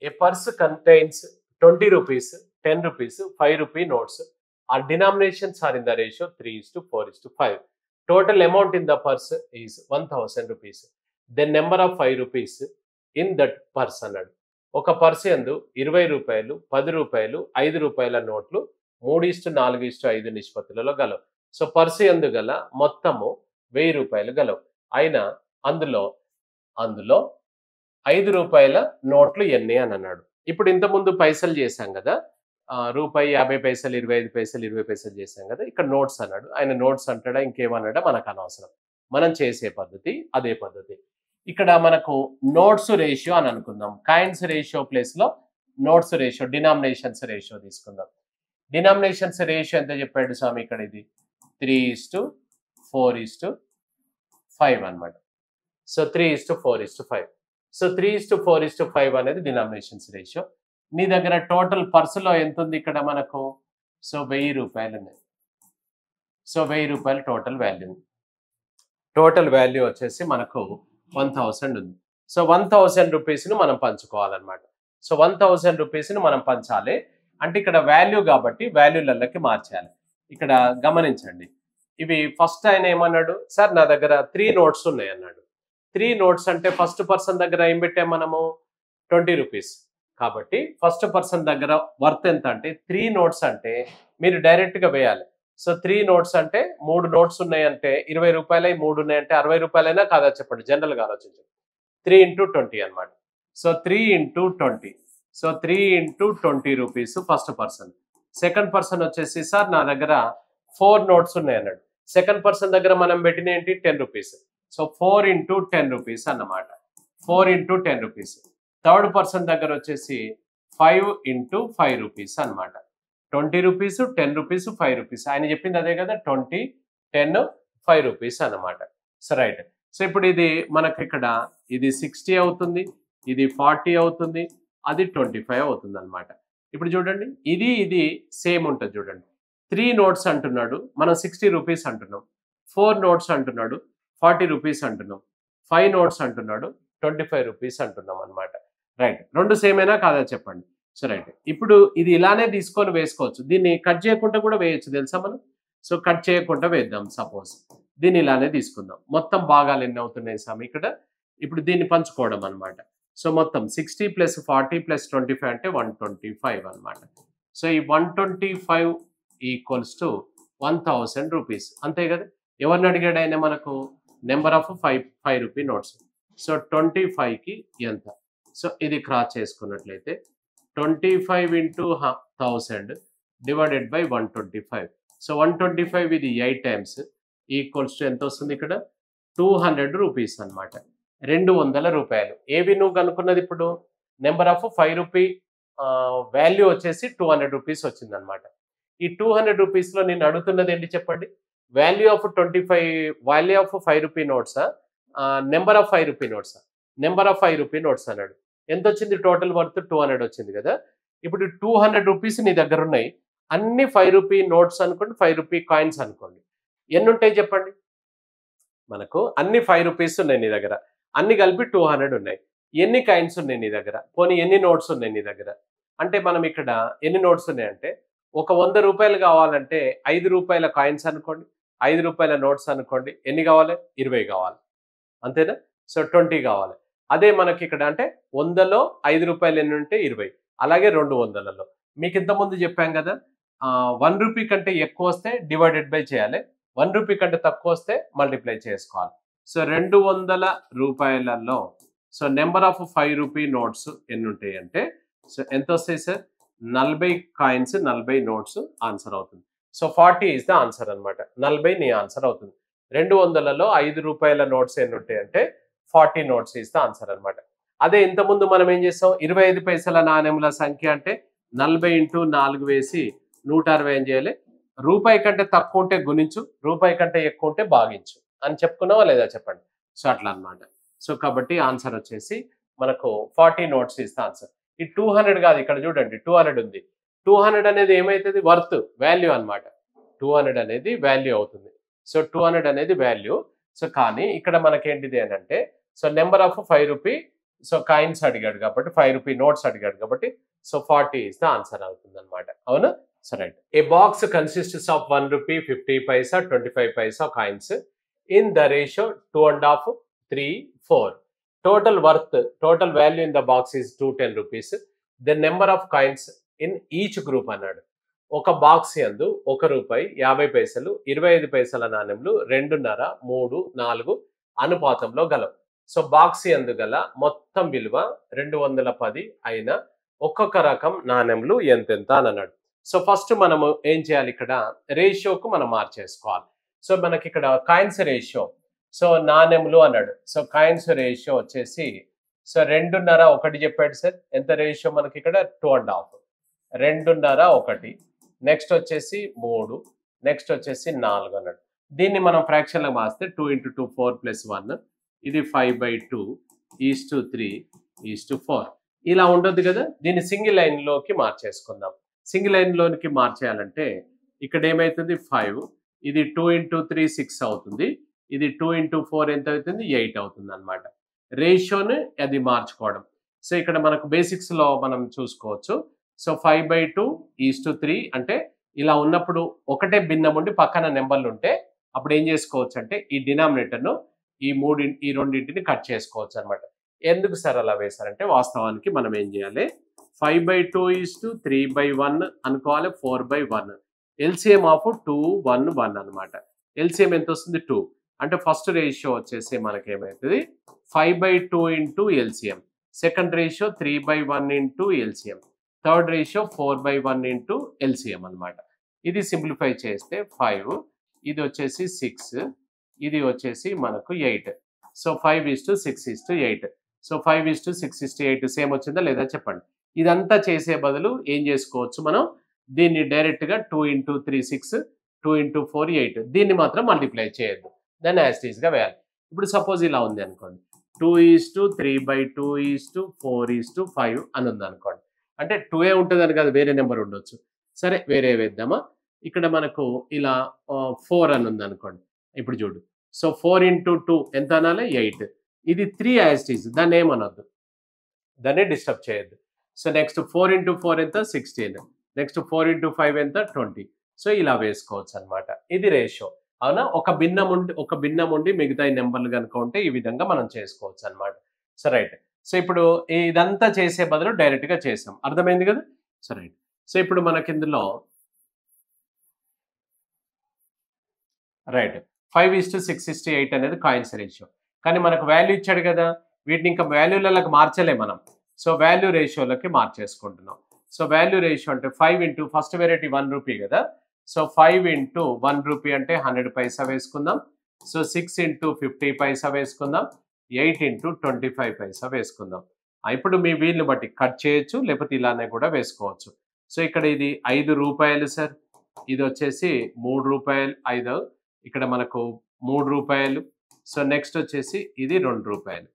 A purse contains 20 rupees, 10 rupees, 5 rupee notes. Our denominations are in the ratio 3:4:5. Total amount in the purse is 1000 rupees. The number of 5 rupees in that purse అన్నాడు. ఒక purse యందు 20 రూపాయలు, 10 రూపాయలు, 5 రూపాయల నోట్లు 3:4:5 నిష్పత్తులలో గలవు. So purse యందు గల మొత్తము 1000 రూపాయలు గలవు. అయినా అందులో అందులో 5 రూపాయల నోట్లు ఎన్ని అని అన్నాడు. ఇప్పుడు ఇంతకుముందు పైసలు చేశాం కదా, రూపాయి, 50 పైసలు, 25 పైసలు, 20 పైసలు చేశాం కదా. ఇక్కడ నోట్స్ అన్నాడు. ఆయన నోట్స్ అంటాడా ఇంకేమన్నాడా మనకు అనవసరం. మనం చేసే పద్ధతి అదే పద్ధతి. ఇక్కడ మనకు నోట్స్ రేషియో అని అనుకుందాం. కాయిన్స్ రేషియో ప్లేస్ లో నోట్స్ రేషియో, డినామినేషన్స్ రేషియో తీసుకుందాం. డినామినేషన్స్ రేషియో ఎంత చెప్పాడు స్వామి ఇక్కడ? ఇది 3:4:5 అన్నమాట. సో 3:4:5. సో 3:4:5 అనేది డినామినేషన్స్ రేషియో. నీ దగ్గర టోటల్ పర్సులో ఎంత ఉంది ఇక్కడ మనకు? సో 1000 రూపాయలు ఉన్నాయి. సో 1000 రూపాయలు టోటల్ వాల్యూ. టోటల్ వాల్యూ వచ్చేసి మనకు 1000 ఉంది. సో 1000 రూపీస్ను మనం పంచుకోవాలన్నమాట. సో 1000 రూపీస్ను మనం పంచాలి అంటే ఇక్కడ వాల్యూ కాబట్టి వాల్యూలకి మార్చాలి. ఇక్కడ గమనించండి, ఇవి ఫస్ట్ ఆయన ఏమన్నాడు? సార్ నా దగ్గర 3 నోట్స్ ఉన్నాయి అన్నాడు. 3 నోట్స్ అంటే ఫస్ట్ పర్సన్ దగ్గర ఏం పెట్టాం మనము? 20 రూపీస్. కాబట్టి ఫస్ట్ పర్సన్ దగ్గర వర్త్ ఎంత అంటే 3 నోట్స్ అంటే మీరు డైరెక్ట్గా వేయాలి. సో 3 నోట్స్ అంటే 3 నోట్స్ ఉన్నాయంటే 20 రూపాయలు, 3 ఉన్నాయంటే 60 రూపాయలైనా కాదా చెప్పండి, జనరల్గా ఆలోచించండి. 3 × 20 అనమాట. So 3 × 20. So 3 × 20 rupees first person. Second person వచ్చేసి సార్ నా దగ్గర 4 నోట్స్ ఉన్నాయి అన్నాడు. సెకండ్ పర్సన్ దగ్గర మనం పెట్టిన ఏంటి? 10 రూపీస్. సో 4 × 10 రూపీస్ అన్నమాట. 4 × 10 రూపీస్. థర్డ్ పర్సన్ దగ్గర వచ్చేసి 5 × 5 రూపీస్ అనమాట. 20 రూపీస్, 10 రూపీస్, 5 రూపీస్. ఆయన చెప్పింది అదే కదా, 20, 10, 5 రూపీస్ అన్నమాట. So right. సో ఇప్పుడు ఇది మనకి ఇక్కడ ఇది 60 అవుతుంది, ఇది 40 అవుతుంది, అది 25 అవుతుంది అనమాట. ఇప్పుడు చూడండి, ఇది సేమ్ ఉంటుంది చూడండి. 3 నోట్స్ అంటున్నాడు, మనం 60 రూపీస్ అంటున్నాం. 4 నోట్స్ అంటున్నాడు, 40 రూపీస్ అంటున్నాం. 5 నోట్స్ అంటున్నాడు, 25 రూపీస్ అంటున్నాం అనమాట. రైట్. రెండు సేమేనా కాదా చెప్పండి. So right. ఇప్పుడు ఇది ఇలానే తీసుకొని వేసుకోవచ్చు. దీన్ని కట్ చేయకుండా కూడా వేయచ్చు తెలుసా మనం. సో కట్ చేయకుండా వేద్దాం. సపోజ్ దీన్ని ఇలానే తీసుకుందాం. మొత్తం భాగాలు ఎన్ని అవుతున్నాయి స్వామి ఇక్కడ? ఇప్పుడు దీన్ని పంచుకోవడం అనమాట. సో మొత్తం 60 + 40 + 25 అంటే 125 అనమాట. సో ఈ 125 = 1000 రూపీస్. అంతే కదా. ఎవరిని అడిగాడు ఆయన మనకు? Number of 5 rupee notes. So 25కి ఎంత? సో ఇది క్రాస్ చేసుకున్నట్లయితే 25 × 1000 డివైడెడ్ బై 125. సో 125 ఇది 8 టైమ్స్ ఈక్వల్స్ టు ఎంత వస్తుంది ఇక్కడ? 200 రూపీస్ అనమాట. 200 రూపాయలు. ఏవి నువ్వు కనుక్కున్నది ఇప్పుడు? నెంబర్ ఆఫ్ 5 రూపీ వాల్యూ వచ్చేసి 200 రూపీస్ వచ్చింది అనమాట. ఈ 200 రూపీస్లో నేను అడుగుతున్నది ఏంటి చెప్పండి? వాల్యూ ఆఫ్ 5 రూపీ నోట్సా, నెంబర్ ఆఫ్ 5 రూపీ నోట్సా? నెంబర్ ఆఫ్ 5 రూపీ నోట్స్ అన్నాడు. ఎంత వచ్చింది? టోటల్ వర్త్ 200 వచ్చింది కదా. ఇప్పుడు 200 రూపీస్ నీ దగ్గర ఉన్నాయి. అన్ని 5 రూపీ నోట్స్ అనుకోండి, 5 రూపీ కాయిన్స్ అనుకోండి. ఎన్ని ఉంటాయి చెప్పండి? మనకు అన్ని 5 రూపీస్ ఉన్నాయి నీ దగ్గర, అన్ని కలిపి 200 ఉన్నాయి. ఎన్ని కాయిన్స్ ఉన్నాయి నీ దగ్గర? పోనీ ఎన్ని నోట్స్ ఉన్నాయి నీ దగ్గర? అంటే మనం ఇక్కడ ఎన్ని నోట్స్ ఉన్నాయంటే, ఒక 100 రూపాయలు కావాలంటే 5 రూపాయల కాయిన్స్ అనుకోండి, 5 రూపాయల నోట్స్ అనుకోండి. ఎన్ని కావాలి? 20 కావాలి. అంతేనా? సో 20 కావాలి. అదే మనకి ఇక్కడ అంటే 100లో 5 రూపాయలు ఎన్ని ఉంటే 20. అలాగే 200లలో మీకు ఇంతకుముందు చెప్పాం కదా, 1 రూపీ కంటే ఎక్కువ వస్తే డివైడెడ్ బై చేయాలి, 1 రూపీ కంటే తక్కువ వస్తే మల్టిప్లై చేసుకోవాలి. సో 200 రూపాయలలో so number of 5 rupee notes ఎన్ని ఉంటాయి అంటే, సో ఎంత వస్తాయి సార్? 40 కాయిన్స్, 40 నోట్స్ ఆన్సర్ అవుతుంది. సో 40 ఈజ్ ద ఆన్సర్ అనమాట. 40 నీ ఆన్సర్ అవుతుంది. 200లలో 5 రూపాయల నోట్స్ ఎన్ని ఉంటాయి అంటే 40 నోట్స్ ఈజ్ ద ఆన్సర్ అనమాట. అదే ఇంతకుముందు మనం ఏం చేస్తాం? 25 పైసల నాణెముల సంఖ్య అంటే 40 × 4 వేసి 160 ఏం చేయాలి? రూపాయి కంటే తక్కువ ఉంటే గుణించు, రూపాయి కంటే ఎక్కువ ఉంటే భాగించు అని చెప్పుకున్నావా లేదా చెప్పండి. సో అట్లా అనమాట. సో కాబట్టి ఆన్సర్ వచ్చేసి మనకు 40 నోట్స్ ఈజ్ ద ఆన్సర్. ఈ 200 కాదు, ఇక్కడ చూడండి 200 ఉంది. 200 అనేది ఏమైతుంది? వర్త్, వాల్యూ అనమాట. 200 అనేది వాల్యూ అవుతుంది. సో 200 అనేది వాల్యూ. సో కానీ ఇక్కడ మనకేంటిది అని అంటే, so number of 5 rupee so coins అడిగాడు కాబట్టి 5 రూపీ నోట్స్ అడిగాడు కాబట్టి సో 40 ఇస్ ద ఆన్సర్ అవుతుంది అనమాట. అవునా? So right. A box consists of 1 rupee 50 Paisa 25 Paisa coins in the ratio 2.5 3 4. Total value in the box is 210 rupees. The number of coins in each group అన్నాడు. ఒక box యందు 1 రూపాయి 50 పైసలు 25 పైసల నాణెంలు 2.5 3 4 అనుపాతంలో గలవు. So box యందు గల మొత్తం విలువ 210 అయిన ఒక్కొక్క రకం నాణెంలు ఎంతెంత అని అన్నాడు. సో ఫస్ట్ మనము ఏం చేయాలి, ఇక్కడ రేషియోకు మనం మార్చేసుకోవాలి. సో మనకి ఇక్కడ కాయిన్స్ రేషియో, సో నాణెంలు అన్నాడు. సో కాయిన్స్ రేషియో వచ్చేసి సో 2.5 1 చెప్పాడు సార్. ఎంత రేషియో మనకి ఇక్కడ 2.5 2.5 1, నెక్స్ట్ వచ్చేసి 3, నెక్స్ట్ వచ్చేసి 4 అన్నాడు. దీన్ని మనం ఫ్రాక్షన్లో మార్స్తే 2 × 2 4 + 1, ఇది 5/2 3 4 ఇలా ఉండదు కదా. దీన్ని సింగిల్ లైన్లోకి మార్చేసుకుందాం. సింగిల్ లైన్లోకి మార్చేయాలంటే ఇక్కడ ఏమవుతుంది 5, ఇది 2 × 3 6 అవుతుంది, ఇది 2 × 4 ఎంత అవుతుంది 8 అవుతుంది అనమాట. రేషియోని అది మార్చుకోవడం. సో ఇక్కడ మనకు బేసిక్స్లో మనం చూసుకోవచ్చు. సో 5/2 3 అంటే ఇలా ఉన్నప్పుడు ఒకటే భిన్నం ఉండి పక్కన నెంబర్లు ఉంటే అప్పుడు ఏం చేసుకోవచ్చు అంటే ఈ డినామినేటర్ను ఈ రెండింటిని కట్ చేసుకోవచ్చు అనమాట. ఎందుకు సార్ అలా వేశారంటే వాస్తవానికి మనం ఏం చేయాలి, 5/2 3/1 అనుకోవాలి, 4/1 ఎల్సిఎం ఆఫ్ 2 1 1 అనమాట. ఎల్సిఎం ఎంత వస్తుంది 2 అంటే ఫస్ట్ రేషియో వచ్చేసి మనకి ఏమవుతుంది 5/2 into LCM, second ratio 3/1 into LCM, third ratio 4/1 into LCM అనమాట. ఇది సింప్లిఫై చేస్తే 5, ఇది వచ్చేసి 6, ఇది వచ్చేసి మనకు 8. సో 5:6:8. సో 5:6:8 సేమ్ వచ్చిందా లేదా చెప్పండి. ఇదంతా చేసే బదులు ఏం చేసుకోవచ్చు మనం, దీన్ని డైరెక్ట్గా 2 × 3 6, 2 × 4 8, దీన్ని మాత్రం మల్టిప్లై చేయొద్దు, దాన్ని యాస్టీస్గా వేయాలి. ఇప్పుడు సపోజ్ ఇలా ఉంది అనుకోండి, 2:3/2 4:5 అని ఉంది అనుకోండి. అంటే 2 ఉంటుందని కాదు, వేరే నెంబర్ ఉండొచ్చు. సరే వేరే వేద్దామా. ఇక్కడ మనకు ఇలా 4 అని ఉంది అనుకోండి. ఇప్పుడు చూడు, సో 4 × 2 ఎంత అనాలి 8, ఇది 3 యాస్టీస్, దాన్ని ఏమనొద్దు, దాన్ని డిస్టర్బ్ చేయొద్దు. సో నెక్స్ట్ 4 × 4 ఎంత 16, నెక్స్ట్ 4 × 5 ఎంత 20. సో ఇలా వేసుకోవచ్చు అనమాట. ఇది రేషియో. అవునా? ఒక భిన్నం ఉండి మిగతా నెంబర్లు కనుక ఉంటే ఈ విధంగా మనం చేసుకోవచ్చు అనమాట. So right. సో ఇప్పుడు ఇదంతా చేసే బదులు డైరెక్ట్గా చేసాం, అర్థమైంది కదా. So right. సో ఇప్పుడు మనకి ఇందులో రైట్ 5:6:8 అనేది కాయిన్స్ రేషియో. కానీ మనకు వాల్యూ ఇచ్చాడు కదా, వీటిని ఇంకా వాల్యూలకి మార్చలే మనం. సో వాల్యూ రేషియోలకి మార్చేసుకుంటున్నాం. సో వాల్యూ రేషియో అంటే 5 ఇంటూ ఫస్ట్ వెరైటీ 1 రూపీ కదా. సో 5 × 1 రూపీ అంటే 100 పైసా వేసుకుందాం. సో 6 × 50 పైసా వేసుకుందాం. 8 × 25 పైసా వేసుకుందాం. ఇప్పుడు మీ వీలుని బట్టి కట్ చేయొచ్చు, లేకపోతే ఇలానే కూడా వేసుకోవచ్చు. సో ఇక్కడ ఇది 5 రూపాయలు సార్, ఇది వచ్చేసి 3 రూపాయలు, 5 ఇక్కడ మనకు 3 రూపాయలు. సో నెక్స్ట్ వచ్చేసి ఇది 2 రూపాయలు.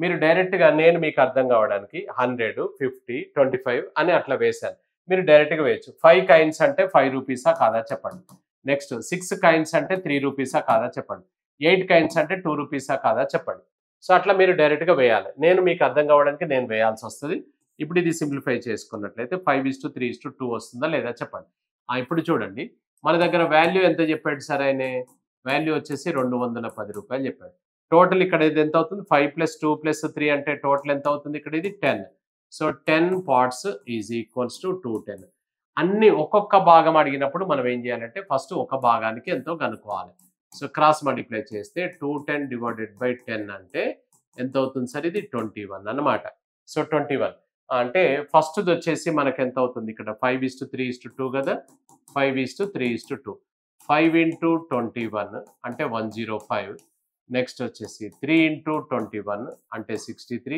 మీరు డైరెక్ట్గా నేను మీకు అర్థం కావడానికి 100 50 25 అని అట్లా వేశాను, మీరు డైరెక్ట్గా వేయచ్చు. 5 కాయిన్స్ అంటే 5 రూపీసా కాదా చెప్పండి. నెక్స్ట్ 6 కాయిన్స్ అంటే 3 రూపీసా కాదా చెప్పండి. 8 కాయిన్స్ అంటే 2 రూపీసా కాదా చెప్పండి. సో అట్లా మీరు డైరెక్ట్గా వేయాలి, నేను మీకు అర్థం కావడానికి నేను వేయాల్సి వస్తుంది. ఇప్పుడు ఇది సింప్లిఫై చేసుకున్నట్లయితే 5:3:2 వస్తుందా లేదా చెప్పండి. ఇప్పుడు చూడండి, మన దగ్గర వాల్యూ ఎంత చెప్పాడు సార్ ఆయన, వాల్యూ వచ్చేసి 210 రూపాయలు చెప్పాడు. టోటల్ ఇక్కడ ఇది ఎంత అవుతుంది 5 + 2 + 3 అంటే టోటల్ ఎంత అవుతుంది ఇక్కడ ఇది 10. So 10 parts is equals to 210. అన్ని ఒక్కొక్క భాగం అడిగినప్పుడు మనం ఏం చేయాలంటే ఫస్ట్ ఒక భాగానికి ఎంతో కనుక్కోవాలి. సో క్రాస్ మల్టిప్లై చేస్తే 210/10 అంటే ఎంత అవుతుంది సార్, ఇది 21 అన్నమాట. సో 21 అంటే ఫస్ట్ది వచ్చేసి మనకు ఎంత అవుతుంది ఇక్కడ 5:3:2 కదా, 5:3:2. 5 × 21 అంటే 105. నెక్స్ట్ వచ్చేసి 3 × 21 అంటే 63.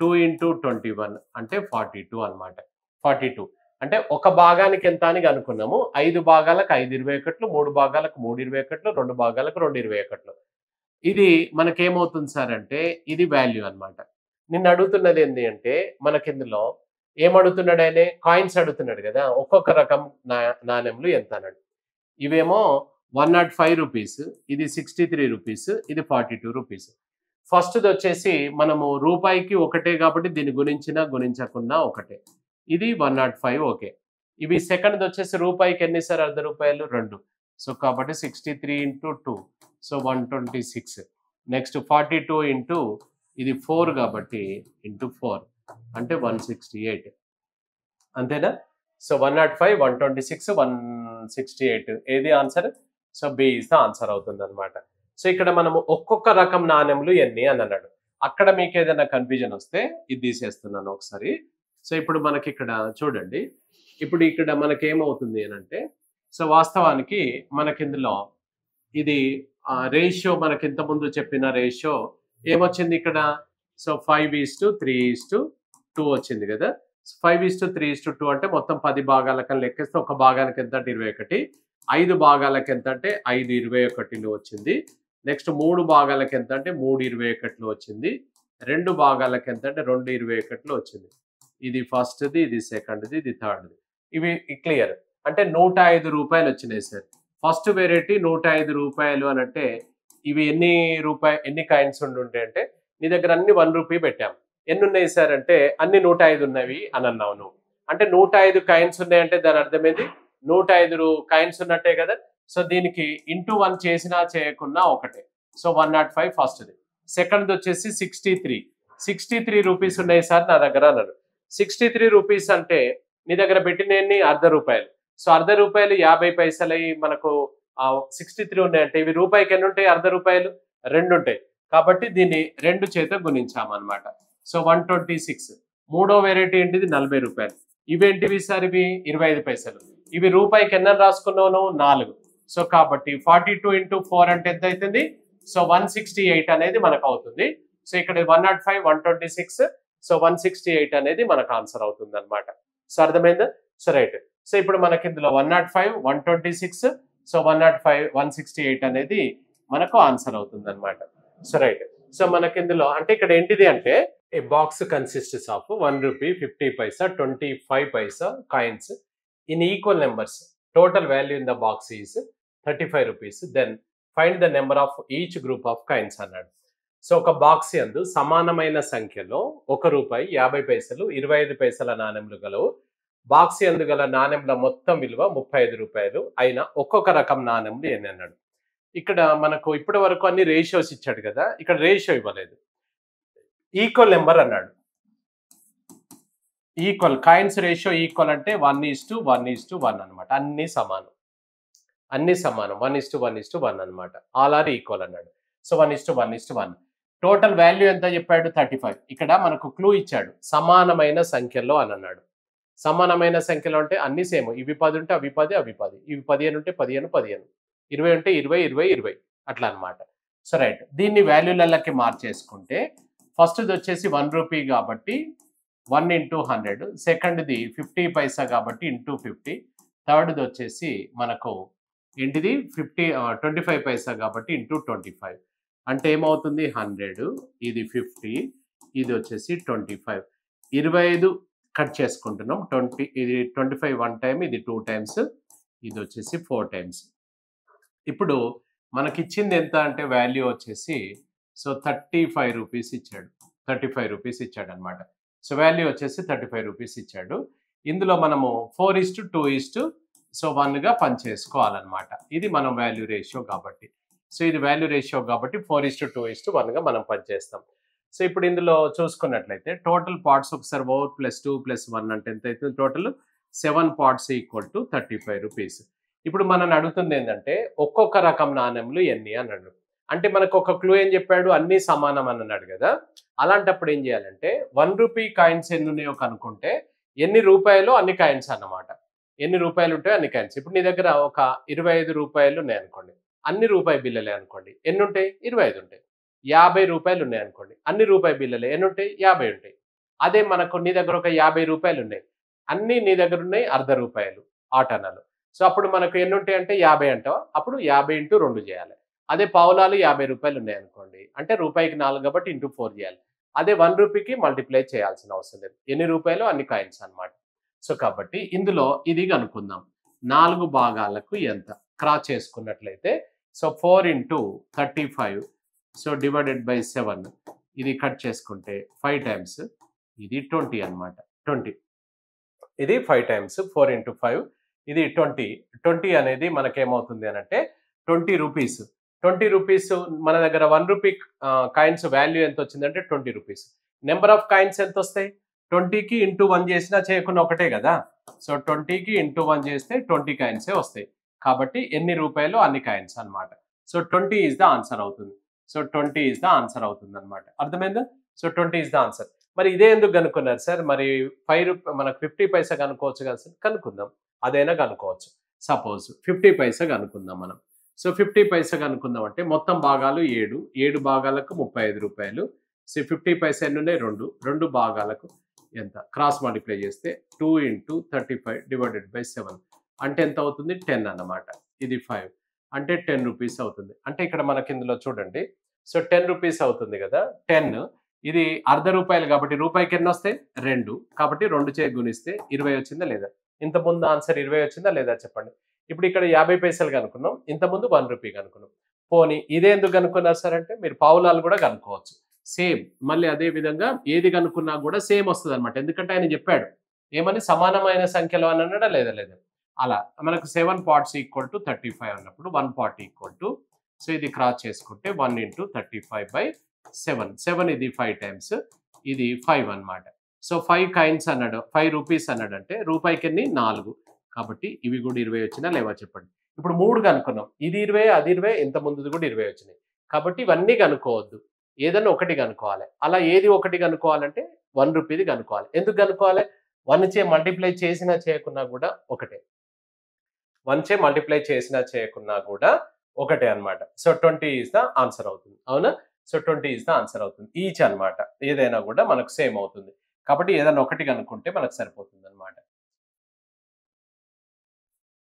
2 × 21 అంటే 42 అనమాట. 42 అంటే ఒక భాగానికి ఎంత అని అనుకున్నాము. 5 భాగాలకు 5 21, 3 భాగాలకు 3 21, 2 భాగాలకు 2 21. ఇది మనకేమవుతుంది సార్ అంటే ఇది వాల్యూ అనమాట. నిన్ను అడుగుతున్నది ఏంటి అంటే మనకి ఇందులో ఏమడుగుతున్నాడు ఆయన, కాయిన్స్ అడుగుతున్నాడు కదా, ఒక్కొక్క రకం నాణెంలు ఎంత అన్నాడు. ఇవేమో 105 రూపీస్, ఇది 63 రూపీస్, ఇది 42 రూపీస్. ఫస్ట్ది వచ్చేసి మనము రూపాయికి ఒకటే కాబట్టి దీన్ని గుణించినా గుణించకున్నా ఒకటే. ఇది 105 ఓకే. ఇవి సెకండ్ది వచ్చేసి రూపాయికి ఎన్ని సార్ అర్ధ రూపాయలు 2. సో కాబట్టి 63 ఇంటూ 2 సో 126. నెక్స్ట్ 42 ఇంటూ ఇది 4 కాబట్టి ఇంటూ 4 అంటే 168 అంతేనా. సో 105, 126, 168 ఏది answer? So B is the answer అవుతుంది అనమాట. సో ఇక్కడ మనము ఒక్కొక్క రకం నాణెంలు ఎన్ని అని అన్నాడు. అక్కడ మీకు ఏదైనా కన్ఫ్యూజన్ వస్తే ఇది తీసేస్తున్నాను ఒకసారి. సో ఇప్పుడు మనకి ఇక్కడ చూడండి, ఇప్పుడు ఇక్కడ మనకి ఏమవుతుంది అని అంటే, సో వాస్తవానికి మనకి ఇందులో ఇది రేషియో మనకి ఇంతకుముందు చెప్పిన రేషియో ఏమొచ్చింది ఇక్కడ? సో 5:3:2 వచ్చింది కదా. 5:3:2 అంటే మొత్తం 10 భాగాలకని లెక్కేస్తే ఒక భాగానికి ఎంత అంటే 21, 5 భాగాలకి ఎంత అంటే 5 21లు వచ్చింది. నెక్స్ట్ 3 భాగాలకి ఎంత అంటే 3 21లు వచ్చింది. 2 భాగాలకి ఎంత అంటే 2 21లు వచ్చింది. ఇది ఫస్ట్ది, ఇది సెకండ్ది, ఇది థర్డ్ది. ఇవి క్లియర్ అంటే 105 రూపాయలు వచ్చినాయి సార్. ఫస్ట్ వెరైటీ 105 రూపాయలు అని అంటే ఇవి ఎన్ని కాయిన్స్ ఉండుంటాయి అంటే నీ దగ్గర అన్ని 1 రూపీ పెట్టాం. ఎన్ని ఉన్నాయి సార్ అంటే అన్ని 105 ఉన్నవి అని అన్నావు నువ్వు. అంటే 105 కాయిన్స్ ఉన్నాయంటే దాని అర్థమైంది 105 కాయిన్స్ ఉన్నట్టే కదా. సో దీనికి ఇంటూ 1 చేసినా చేయకున్నా ఒకటే. సో 105 ఫస్ట్ది. సెకండ్ది వచ్చేసి 63 రూపీస్ ఉన్నాయి సార్ నా దగ్గర అన్నాడు. 63 రూపీస్ అంటే నీ దగ్గర పెట్టినన్ని అర్ధ రూపాయలు. సో అర్ధ రూపాయలు 50 పైసలై మనకు 63 ఉన్నాయంటే ఇవి రూపాయికి ఎన్ని ఉంటాయి? అర్ధ రూపాయలు 2 ఉంటాయి. కాబట్టి దీన్ని 2 చేత గుణించామన్నమాట. సో 126. మూడో వెరైటీ ఏంటిది? 40 రూపాయలు. ఇవేంటివి సార్? ఇవి 25 పైసలు. ఇవి రూపాయికి ఎన్న రాసుకున్నావు? 4. సో కాబట్టి 42 ఇంటూ 4 అంటే ఎంత అవుతుంది? సో 168 అనేది మనకు అవుతుంది. సో ఇక్కడ 105, 126, సో 168 అనేది మనకు ఆన్సర్ అవుతుంది అనమాట. సో అర్థమైందా? So right. సో ఇప్పుడు మనకి ఇందులో 105, 126, సో 105, 168 అనేది మనకు ఆన్సర్ అవుతుంది అనమాట. So right. సో మనకి ఇందులో అంటే ఇక్కడ ఏంటిది అంటే a box consists of 1 rupee, 50 paisa, 25 paisa coins in equal numbers. Total value in the box is 35 rupees. Then find the number of each group of coins అన్నాడు. So ఒక box యందు సమానమైన సంఖ్యలో 1 రూపాయి, 50 పైసలు, 25 పైసల నాణెంలు గలవు. బాక్స్ యందు గల నాణెంల మొత్తం విలువ 35 రూపాయలు అయిన ఒక్కొక్క రకం నాణెంలు ఎన్ని అన్నాడు. ఇక్కడ మనకు ఇప్పటి వరకు అన్ని రేషియోస్ ఇచ్చాడు కదా, ఇక్కడ రేషియో ఇవ్వలేదు. ఈక్వల్ నెంబర్ అన్నాడు. ఈక్వల్ కాయిన్స్ రేషియో ఈక్వల్ అంటే 1:1:1 అనమాట. అన్ని సమానం 1:1:1 అనమాట. ఆల్ ఆర్ ఈక్వల్ అన్నాడు. సో 1:1:1. టోటల్ వాల్యూ ఎంత చెప్పాడు? 35. ఇక్కడ మనకు క్లూ ఇచ్చాడు, సమానమైన సంఖ్యలో అని అన్నాడు. సమానమైన సంఖ్యలో అంటే అన్ని సేమ్. ఇవి 10 ఉంటే అవి 10, అవి 10. ఇవి 15 ఉంటే 15, 15. 20 ఉంటే 20, 20, 20 అట్లా అనమాట. So right. దీన్ని వాల్యూలకి మార్చేసుకుంటే ఫస్ట్ది వచ్చేసి 1 రూపీ కాబట్టి 1 ఇంటూ 100, సెకండ్ది 50 పైసా కాబట్టి ఇంటూ 50, థర్డ్ది వచ్చేసి మనకు ఏంటిది 25 పైసా కాబట్టి ఇంటూ 25 అంటే ఏమవుతుంది 100, ఇది 50, ఇది వచ్చేసి 25. 25 కట్ చేసుకుంటున్నాం. ఇది 25 1 టైం, ఇది 2 టైమ్స్, ఇది వచ్చేసి 4 టైమ్స్. ఇప్పుడు మనకి ఇచ్చింది ఎంత అంటే వాల్యూ వచ్చేసి సో 35 రూపీస్ ఇచ్చాడు. 35 రూపీస్ ఇచ్చాడు అనమాట. సో వాల్యూ వచ్చేసి 35 రూపీస్ ఇచ్చాడు. ఇందులో మనము 4:2:1గా పనిచేసుకోవాలన్నమాట. ఇది మనం వాల్యూ రేషియో కాబట్టి. సో ఇది వాల్యూ రేషియో కాబట్టి 4:2:1గా మనం పనిచేస్తాం. సో ఇప్పుడు ఇందులో చూసుకున్నట్లయితే టోటల్ పార్ట్స్ ఒకసారి 4+2+1 అంటే ఎంత అవుతుంది? Total 7 parts equal to 35 rupees. ఇప్పుడు మనం అడుగుతుంది ఏంటంటే ఒక్కొక్క రకం నాణెంలు ఎన్ని అన్నాడు. అంటే మనకు ఒక క్లూ ఏం చెప్పాడు? అన్ని సమానం అని అన్నాడు కదా. అలాంటప్పుడు ఏం చేయాలంటే 1 రూపీ కాయిన్స్ ఎన్ని ఉన్నాయో కనుక్కుంటే ఎన్ని రూపాయలు అన్ని కాయిన్స్ అన్నమాట. ఎన్ని రూపాయలు ఉంటాయో అన్ని కాయిన్స్. ఇప్పుడు నీ దగ్గర ఒక 25 రూపాయలు ఉన్నాయి అనుకోండి, అన్ని రూపాయి బిల్లలే అనుకోండి, ఎన్ని ఉంటాయి? 25 ఉంటాయి. 50 రూపాయలు ఉన్నాయి అనుకోండి, అన్ని రూపాయి బిల్లలే, ఎన్ని ఉంటాయి? 50 ఉంటాయి. అదే మనకు నీ దగ్గర ఒక 50 రూపాయలు ఉన్నాయి, అన్ని నీ దగ్గర ఉన్నాయి అర్ధ రూపాయలు ఆటనాలు. సో అప్పుడు మనకు ఎన్ని ఉంటాయి అంటే 50 అంటావా? అప్పుడు 50 ఇంటూ 2 చేయాలి. అదే పావులాలు 50 రూపాయలు ఉన్నాయి అనుకోండి, అంటే రూపాయికి 4 కాబట్టి ఇంటూ 4 చేయాలి. అదే 1 రూపీకి మల్టిప్లై చేయాల్సిన అవసరం లేదు. ఎన్ని రూపాయలు అన్ని కాయిన్స్ అన్నమాట. సో కాబట్టి ఇందులో ఇది కనుక్కుందాం. 4 భాగాలకు ఎంత క్రాస్ చేసుకున్నట్లయితే so 4 into 35, so divided by 7 ఇది కట్ చేసుకుంటే 5 టైమ్స్ ఇది 20 అన్నమాట. 20 ఇది 5 టైమ్స్ 4 ఇంటూ 5 ఇది 20 అనేది మనకేమవుతుంది అని అంటే 20 రూపీస్. 20 రూపీస్ మన దగ్గర 1 రూపీ కాయిన్స్ వాల్యూ ఎంత వచ్చిందంటే 20 రూపీస్. నెంబర్ ఆఫ్ కాయిన్స్ ఎంత వస్తాయి? 20కి ఇంటూ 1 చేసినా చేయకుండా ఒకటే కదా. సో 20కి ఇంటూ 1 చేస్తే 20 కాయిన్సే వస్తాయి. కాబట్టి ఎన్ని రూపాయలు అన్ని కాయిన్స్ అన్నమాట. సో 20 ఈజ్ ద ఆన్సర్ అవుతుంది. సో 20 ఈజ్ ద ఆన్సర్ అవుతుంది అనమాట. అర్థమైందా? So 20 is the answer. మరి ఇదే ఎందుకు కనుక్కున్నారు సార్? మరి 5 మనకు 50 పైసా కనుక్కోవచ్చు కదా సార్? కనుక్కుందాం. అదైనా కనుక్కోవచ్చు. సపోజ్ 50 పైసా కనుక్కుందాం మనం. సో 50 పైసా కనుక్కుందాం అంటే మొత్తం భాగాలు 7. 7 భాగాలకు 35 రూపాయలు. సో 50 పైసా ఎన్ని ఉన్నాయి? 2. 2 భాగాలకు ఎంత? క్రాస్ మల్టిప్లై చేస్తే 2 ఇంటూ 35 డివైడెడ్ బై 7 అంటే ఎంత అవుతుంది? 10 అన్నమాట. ఇది 5 అంటే 10 రూపీస్ అవుతుంది. అంటే ఇక్కడ మనకి ఇందులో చూడండి. సో 10 రూపీస్ అవుతుంది కదా. 10 ఇది అర్ధ రూపాయలు కాబట్టి రూపాయికి ఎన్ని వస్తాయి? 2. కాబట్టి 2 చే గుణిస్తే 20 వచ్చిందా లేదా? ఇంతకుముందు ఆన్సర్ 20 వచ్చిందా లేదా చెప్పండి. ఇప్పుడు ఇక్కడ 50 పైసలు కనుక్కున్నాం. ఇంతకుముందు 1 రూపీ కనుక్కున్నాం. పోనీ ఇదే ఎందుకు కనుక్కున్నారు సార్ అంటే మీరు పావులాలు కూడా కనుక్కోవచ్చు. సేమ్ మళ్ళీ అదే విధంగా ఏది కనుక్కున్నా కూడా సేమ్ వస్తుంది అనమాట. ఎందుకంటే ఆయన చెప్పాడు ఏమని? సమానమైన సంఖ్యలో అని అన్నాడా లేదా? లేదా అలా మనకు 7 పార్ట్స్ ఈక్వల్ టు 35 అన్నప్పుడు 1 పార్ట్ ఈక్వల్ టు, సో ఇది క్రాస్ చేసుకుంటే 1 ఇంటూ 35 బై 7. 7 ఇది 5 టైమ్స్ ఇది 5 అన్నమాట. సో 5 కాయిన్స్ అన్నాడు, 5 రూపీస్ అన్నాడు అంటే రూపాయికి ఎన్ని? 4. కాబట్టి ఇవి కూడా 20 వచ్చినా లేవా చెప్పండి. ఇప్పుడు 3 కనుక్కున్నాం. ఇది 20 అది 20 ఇంత ముందుది కూడా 20 వచ్చినాయి. కాబట్టి ఇవన్నీ కనుక్కోవద్దు. ఏదన్నా ఒకటి కనుక్కోవాలి. అలా ఏది ఒకటి కనుక్కోవాలంటే 1 రూపీది కనుక్కోవాలి. ఎందుకు కనుక్కోవాలి? 1 చే మల్టిప్లై చేసినా చేయకున్నా కూడా ఒకటే. 1 చే మల్టిప్లై చేసినా చేయకున్నా కూడా ఒకటే అన్నమాట. సో 20 ఈజ్ ద ఆన్సర్ అవుతుంది. అవునా? సో 20 ఈజ్ ద ఆన్సర్ అవుతుంది. ఈచ్ అన్నమాట. ఏదైనా కూడా మనకు సేమ్ అవుతుంది. కాబట్టి ఏదైనా ఒకటి కనుక్కుంటే మనకు సరిపోతుంది అన్నమాట.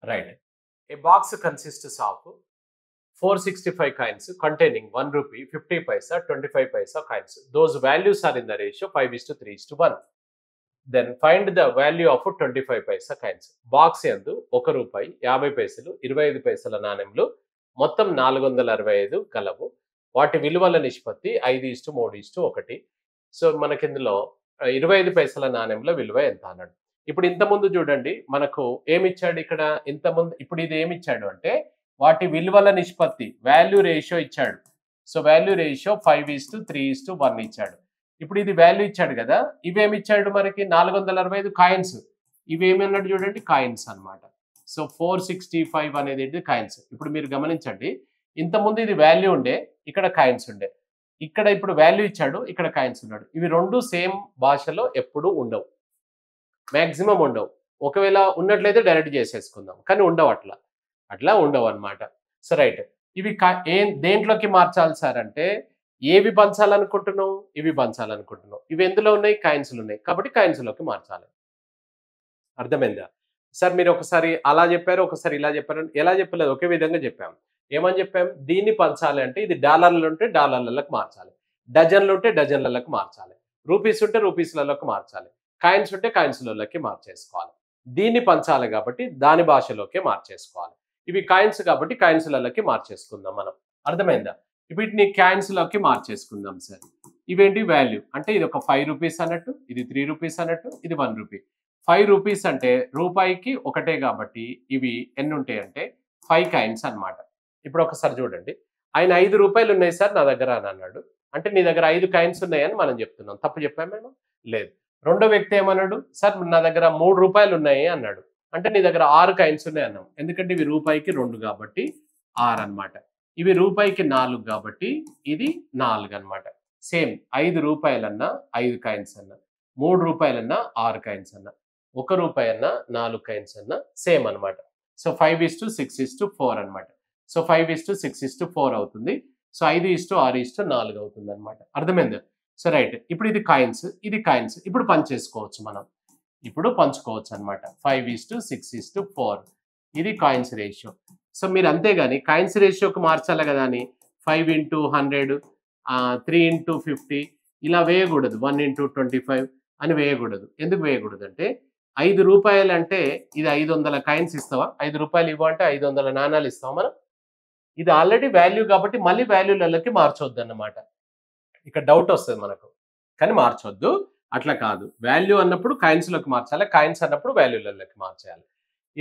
Right. A box consists of 465 coins containing 1 rupee, 50 paisa, 25 paisa coins. Those values are in the ratio 5:3:1. Then find the value of 25 paisa coins. Box యందు 1 రూపాయి, 50 పైసలు, 25 పైసల నాణెంలు మొత్తం 465 కలవు. వాటి విలువల నిష్పత్తి 5:3:1. సో మనకి ఇందులో 25 పైసల నాణెంల విలువ ఎంత అన్నాడు. ఇప్పుడు ఇంతకుముందు చూడండి మనకు ఏమిచ్చాడు ఇక్కడ? ఇంతకుముందు ఇప్పుడు ఇది ఏమిచ్చాడు అంటే వాటి విలువల నిష్పత్తి వాల్యూ రేషియో ఇచ్చాడు. సో వాల్యూ రేషియో 5:3:1 ఇచ్చాడు. ఇప్పుడు ఇది వాల్యూ ఇచ్చాడు కదా. ఇవేమి ఇచ్చాడు మనకి? 465 కాయిన్స్. ఇవేమన్నాడు చూడండి? కాయిన్స్ అన్నమాట. సో 465 అనేది ఏంటి? కాయిన్స్. ఇప్పుడు మీరు గమనించండి. ఇంతకుముందు ఇది వాల్యూ ఉండే, ఇక్కడ కాయిన్స్ ఉండే. ఇక్కడ ఇప్పుడు వాల్యూ ఇచ్చాడు, ఇక్కడ కాయిన్స్ ఉన్నాడు. ఇవి రెండు సేమ్ భాషలో ఎప్పుడు ఉండవు. మాక్సిమం ఉండవు. ఒకవేళ ఉన్నట్లయితే డైరెక్ట్ చేసేసుకుందాం. కానీ ఉండవు అట్లా ఉండవు అన్నమాట. So right. ఇవి దేంట్లోకి మార్చాలి సార్ అంటే ఏవి పంచాలనుకుంటున్నావు? ఇవి పంచాలనుకుంటున్నావు. ఇవి ఎందులో ఉన్నాయి? కాయిన్స్లు ఉన్నాయి. కాబట్టి కాయిన్స్లోకి మార్చాలి. అర్థమైందా? సార్ మీరు ఒకసారి అలా చెప్పారు, ఒకసారి ఇలా చెప్పారు. ఎలా చెప్పలేదు? ఒకే విధంగా చెప్పాం. ఏమని చెప్పాం? దీన్ని పంచాలి అంటే ఇది డాలర్లు ఉంటే డాలర్లకు మార్చాలి, డజన్లు ఉంటే డజన్లలోకి మార్చాలి, రూపీస్ ఉంటే రూపీస్లలోకి మార్చాలి, కాయిన్స్ ఉంటే కాయిన్స్లలోకి మార్చేసుకోవాలి. దీన్ని పంచాలి కాబట్టి దాని భాషలోకే మార్చేసుకోవాలి. ఇవి కాయిన్స్ కాబట్టి కాయిన్స్లలోకి మార్చేసుకుందాం మనం. అర్థమైందా? వీటిని కాయిన్స్లోకి మార్చేసుకుందాం సార్. ఇవేంటి? వాల్యూ అంటే ఇది ఒక 5 రూపీస్ అన్నట్టు, ఇది 3 రూపీస్ అన్నట్టు, ఇది 1 రూపీ. 5 రూపీస్ అంటే రూపాయికి ఒకటే కాబట్టి ఇవి ఎన్ని ఉంటాయి అంటే 5 కాయిన్స్ అన్నమాట. ఇప్పుడు ఒకసారి చూడండి. ఆయన 5 రూపాయలు ఉన్నాయి సార్ నా దగ్గర అని అన్నాడు. అంటే నీ దగ్గర 5 కాయిన్స్ ఉన్నాయని మనం చెప్తున్నాం. తప్పు చెప్పాము మేము? లేదు. రెండో వ్యక్తి ఏమన్నాడు? సార్ నా దగ్గర 3 రూపాయలు ఉన్నాయి అన్నాడు. అంటే నీ దగ్గర 6 కాయిన్స్ ఉన్నాయి అన్నాం. ఎందుకంటే ఇవి రూపాయికి 2 కాబట్టి 6 అన్నమాట. ఇవి రూపాయికి 4 కాబట్టి ఇది 4 అన్నమాట. సేమ్ 5 రూపాయలన్నా 5 కాయిన్స్ అన్నా, 3 రూపాయలన్నా 6 కాయిన్స్ అన్నా, 1 రూపాయి అన్నా 4 కాయిన్స్ అన్నా సేమ్ అన్నమాట. సో 5:6:4 అన్నమాట. సో 5:6:4 అవుతుంది. సో 5:6:4 అవుతుంది అన్నమాట. అర్థమైందా? So right. ఇప్పుడు ఇది కాయిన్స్, ఇది కాయిన్స్. ఇప్పుడు పంచేసుకోవచ్చు మనం. ఇప్పుడు పంచుకోవచ్చు అన్నమాట. 5:6:4 ఇది కాయిన్స్ రేషియో. సో మీరు అంతేగాని కాయిన్స్ రేషియోకి మార్చాలి కదా అని 5:100, 3:50 ఇలా వేయకూడదు. 1:25 అని వేయకూడదు. ఎందుకు వేయకూడదు అంటే 5 రూపాయలు అంటే ఇది 500 కాయిన్స్ ఇస్తావా? 5 రూపాయలు ఇవ్వంటే 500 నాణాలు ఇస్తావా మనం? ఇది ఆల్రెడీ వాల్యూ కాబట్టి మళ్ళీ వాల్యూలలోకి మార్చొద్దు అన్నమాట. ఇక్కడ డౌట్ వస్తుంది మనకు, కానీ మార్చొద్దు. అట్లా కాదు, వాల్యూ అన్నప్పుడు కాయిన్స్లోకి మార్చాలి, కాయిన్స్ అన్నప్పుడు వాల్యూలలోకి మార్చేయాలి.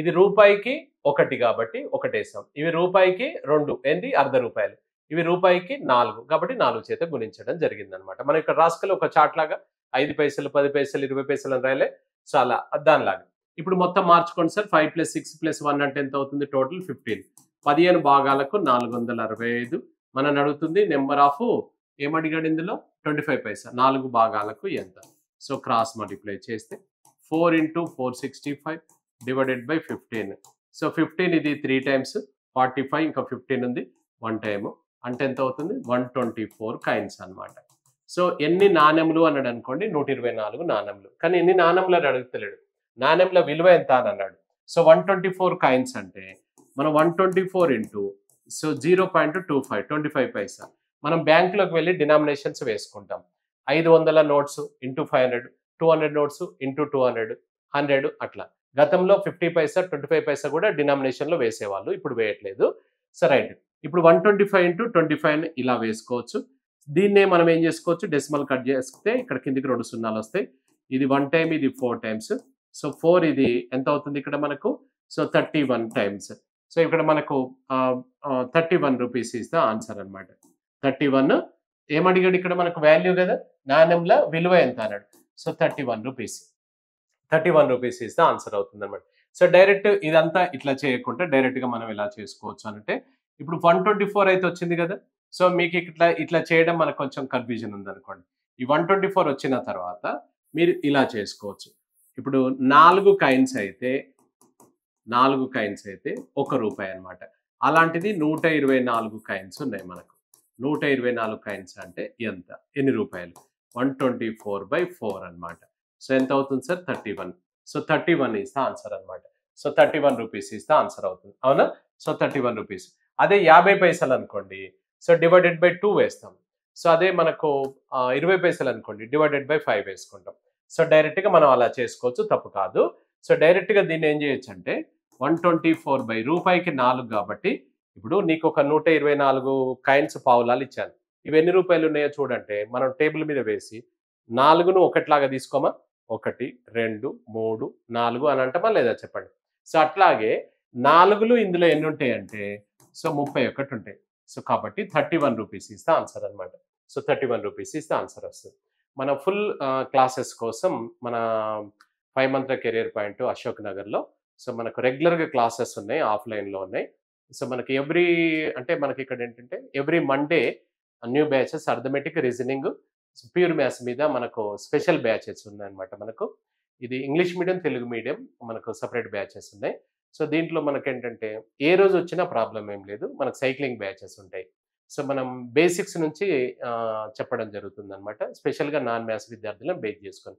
ఇది రూపాయికి 1 కాబట్టి 1 వేసాం. ఇవి రూపాయికి 2 ఏంటి అర్ధ రూపాయలు, ఇవి రూపాయికి 4 కాబట్టి 4 చేత గుణించడం జరిగిందనమాట. మనం ఇక్కడ రాసుకెళ్ళి ఒక చార్ట్ లాగా 5 పైసలు 10 పైసలు 20 పైసలు అని రాయలే. సో అలా దానిలాగా ఇప్పుడు మొత్తం మార్చుకోండి సార్. 5 + 6 + 1 అంటే ఎంత అవుతుంది? టోటల్ 15. 15 భాగాలకు 465. మనం అడుగుతుంది నెంబర్ ఆఫ్, ఏమడిగాడు ఇందులో? 25 పైసా. 4 భాగాలకు ఎంత? సో క్రాస్ మల్టిప్లై చేస్తే 4 × 465 డివైడెడ్ బై 15. సో 15 ఇది 3 టైమ్స్ 45, ఇంకా 15 ఉంది 1 టైము, అంటే ఎంత అవుతుంది? 124 కాయిన్స్ అన్నమాట. సో ఎన్ని నాణెములు అన్నాడు అనుకోండి, 124 నాణెములు. కానీ ఎన్ని నాణెములు అని అడుగుతలేడు, నాణెముల విలువ ఎంత అని అన్నాడు. సో 124 కాయిన్స్ అంటే మనం 124 ఇంటూ సో 0.25 25 పైసా. మనం బ్యాంకులోకి వెళ్ళి డినామినేషన్స్ వేసుకుంటాం. 500 నోట్స్ ఇంటూ 500, 200 నోట్స్ ఇంటూ 200, 100 అట్లా. గతంలో 50 పైసా 25 పైసా కూడా డినామినేషన్లో వేసేవాళ్ళు, ఇప్పుడు వేయట్లేదు. సో రైట్, ఇప్పుడు 125 ఇంటూ 25 ఇలా వేసుకోవచ్చు. దీన్నే మనం ఏం చేసుకోవచ్చు, డెసిమల్ కట్ చేస్తే ఇక్కడ కిందికి 2 సున్నాలు వస్తాయి. ఇది 1 టైమ్, ఇది 4 టైమ్స్. సో 4 ఇది ఎంత అవుతుంది ఇక్కడ మనకు? So 31 times. సో ఇక్కడ మనకు 31 రూపీస్ ఇస్ ద ఆన్సర్ అనమాట. 31 ఏమడిగాడు ఇక్కడ మనకు? వాల్యూ కదా, నాణ్యంల విలువ ఎంత అన్నాడు. So 31 rupees. 31 rupees is the answer అవుతుంది అనమాట. సో డైరెక్ట్ ఇదంతా ఇట్లా చేయకుండా డైరెక్ట్గా మనం ఎలా చేసుకోవచ్చు అంటే, ఇప్పుడు 124 అయితే వచ్చింది కదా. సో మీకు ఇట్లా చేయడం మనకు కొంచెం కన్ఫ్యూజన్ ఉందనుకోండి. ఈ 124 వచ్చిన తర్వాత మీరు ఇలా చేసుకోవచ్చు. ఇప్పుడు 4 కాయిన్స్ అయితే 1 రూపాయి అనమాట. అలాంటిది 124 కాయిన్స్ ఉన్నాయి మనకు. 124 కాయిన్స్ అంటే ఎంత? ఎన్ని రూపాయలు? 124/4 అనమాట. సో ఎంత అవుతుంది sir? 31. So 31 is the answer అనమాట. So 31 rupees is the answer అవుతుంది, అవునా? So 31 rupees. అదే 50 పైసలు అనుకోండి, సో డివైడెడ్ బై 2 వేస్తాం. సో అదే మనకు 20 పైసలు అనుకోండి, డివైడెడ్ బై 5 వేసుకుంటాం. సో డైరెక్ట్గా మనం అలా చేసుకోవచ్చు, తప్పు కాదు. సో డైరెక్ట్గా దీన్ని ఏం చేయొచ్చు అంటే 124 రూపాయికి 4 కాబట్టి ఇప్పుడు నీకు ఒక 124 కాయిన్స్ పావులాలు ఇచ్చాను. ఇవి ఎన్ని రూపాయలు ఉన్నాయో చూడంటే మనం టేబుల్ మీద వేసి 4ను ఒకటిలాగా తీసుకోమా? 1, 2, 3, 4 అని అంటామా లేదా చెప్పండి. సో అట్లాగే 4లు ఇందులో ఎన్ని ఉంటాయంటే సో 31 ఉంటాయి. సో కాబట్టి 31 రూపీస్ ఇస్ ద ఆన్సర్ అనమాట. So 31 rupees is the answer వస్తుంది. మన ఫుల్ క్లాసెస్ కోసం మన 5 మంత్ర కెరియర్ పాయింట్ అశోక్ నగర్లో సో మనకు రెగ్యులర్గా క్లాసెస్ ఉన్నాయి, ఆఫ్లైన్లో ఉన్నాయి. సో మనకి మనకి ఇక్కడ ఏంటంటే every Monday new batches, arithmetic, reasoning, pure maths మీద మనకు స్పెషల్ బ్యాచెస్ ఉన్నాయన్నమాట. మనకు ఇది ఇంగ్లీష్ మీడియం, తెలుగు మీడియం మనకు సపరేట్ బ్యాచెస్ ఉన్నాయి. సో దీంట్లో మనకేంటంటే ఏ రోజు వచ్చినా ప్రాబ్లం ఏం లేదు, మనకు సైక్లింగ్ బ్యాచెస్ ఉంటాయి. సో మనం బేసిక్స్ నుంచి చెప్పడం జరుగుతుందన్నమాట. స్పెషల్గా నాన్ మ్యాథ్స్ విద్యార్థులను బేస్ చేసుకొని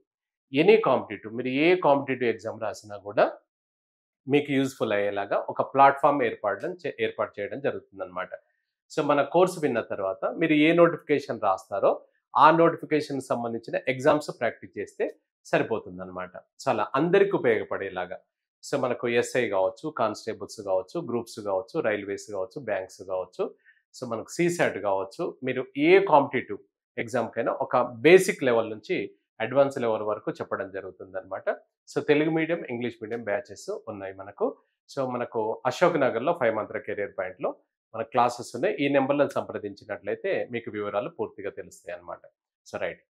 ఎనీ కాంపిటేటివ్, మీరు ఏ కాంపిటేటివ్ ఎగ్జామ్ రాసినా కూడా మీకు యూజ్ఫుల్ అయ్యేలాగా ఒక ప్లాట్ఫామ్ ఏర్పాటు చేయడం జరుగుతుందన్నమాట. సో మన కోర్సు విన్న తర్వాత మీరు ఏ నోటిఫికేషన్ రాస్తారో ఆ నోటిఫికేషన్ సంబంధించిన ఎగ్జామ్స్ ప్రాక్టీస్ చేస్తే సరిపోతుందన్నమాట. సో అలా అందరికీ ఉపయోగపడేలాగా. సో మనకు ఎస్ఐ కావచ్చు, కానిస్టేబుల్స్ కావచ్చు, గ్రూప్స్ కావచ్చు, రైల్వేస్ కావచ్చు, బ్యాంక్స్ కావచ్చు, సో మనకు సీసాట్ కావచ్చు, మీరు ఏ కాంపిటేటివ్ ఎగ్జామ్కైనా ఒక బేసిక్ లెవెల్ నుంచి అడ్వాన్స్ లెవెల్ వరకు చెప్పడం జరుగుతుందన్నమాట. So Telugu medium, English medium batches ఉన్నాయి మనకు. సో మనకు అశోక్ నగర్లో 5 మంత్ర కెరియర్ పాయింట్లో మన క్లాసెస్ ఉన్నాయి. ఈ నెంబర్లను సంప్రదించినట్లయితే మీకు వివరాలు పూర్తిగా తెలుస్తాయి అన్నమాట. So right.